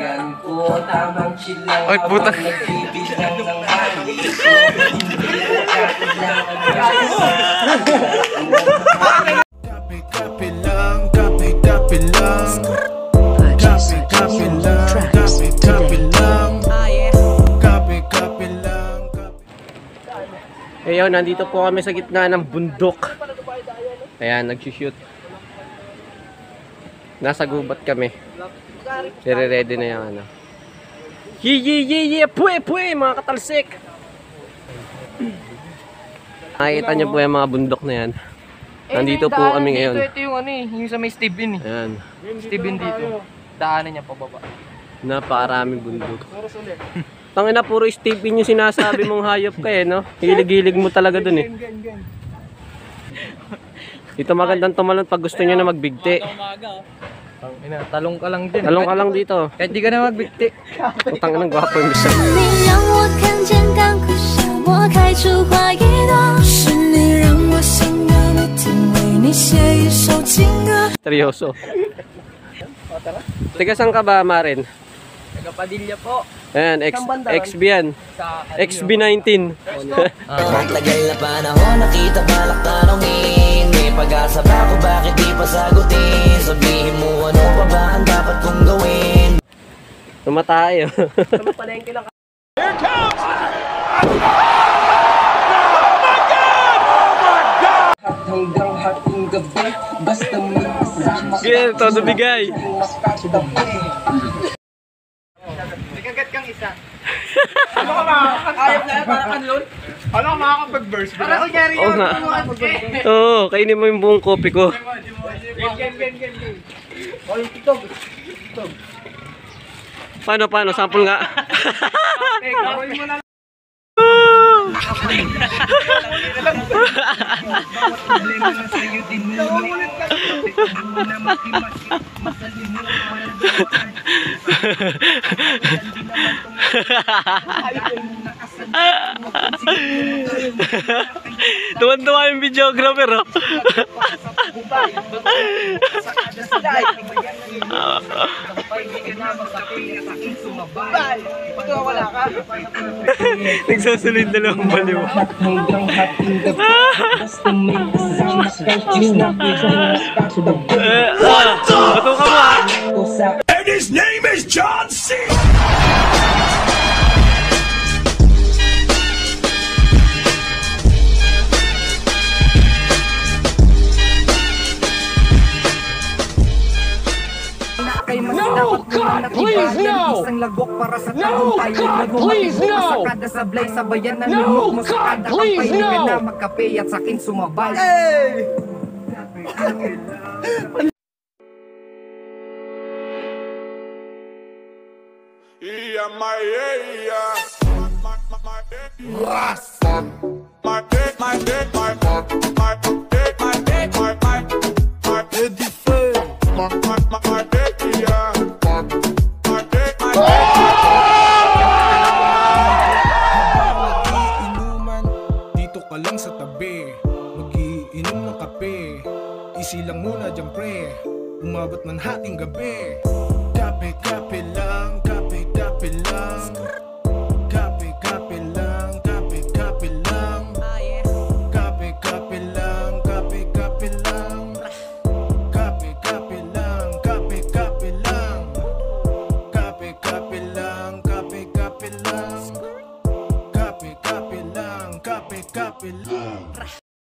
kaibigan ko, tamang chill lang. Ay, puta. Nagbibilang ng hali ko. Kape lang, kape lang. Kape lang, kape lang. Kape lang. Ayun, nandito po kami sa gitna ng bundok. Ayan, nag-shoot. Nasa gubat kami. Ready na yung ano. Yee! Pwe! Mga katalsik! Nakikita niyo po yung mga bundok na yan. Nandito po kami ngayon. Ito yung ano eh, yung sa may Steven eh. Ayan. Steven dito. Daanan niya pababa. Napakaraming bundok. Tangina, puro Steven yung sinasabi mong hayop ka eh, no? Hilig-hilig mo talaga dun eh. Dito magandang tumalon pag gusto nyo na magbigti. Talong ka lang din. Talong ka lang dito. Kahit di ka na magbigti. Utang ng gwapo yung bisa. Seryoso. Tiga saan ka ba, Marin? Taga-Padilla po. Ayan, XB yan. XB19. Matagal na panahon, nakita balak tanongin. May pag-asa ba ko, bakit di pa sagutin? Sabihin mo ano pa ba ang dapat kong gawin? Tumatayo. Palengke lang. Here comes! Hanggang hating gabi, basta may kasama. Sige, todo bigay. Nagagat kang isa. Ano ka ba? Ayop na yan, para kanlon. Ano ka makakapag-verse? Para ko Jerry Oo nga. Oo, kainin mo yung buong kopi ko. Game. O yung tiktok. Paano? Sample nga. Gawin mo na. Tuwan-tuwa yung videographer, oh. Nagsasunod na lang ang baliw. Hanggang hating gabi, basta may kasama. Kahit na Bato ka mo, ah. And his name is John C. No, God, please, no! No, please, no! No, God, please, no! Dito ka lang sa tabi, mag-iinom ng kape. Easy lang muna dyan pre, umabot man hating gabi. Kape lang, kape lang. Kape lang, kape lang. Kape lang, kape lang. Kape lang, kape lang. Kape lang, kape lang. Kape lang, kape lang.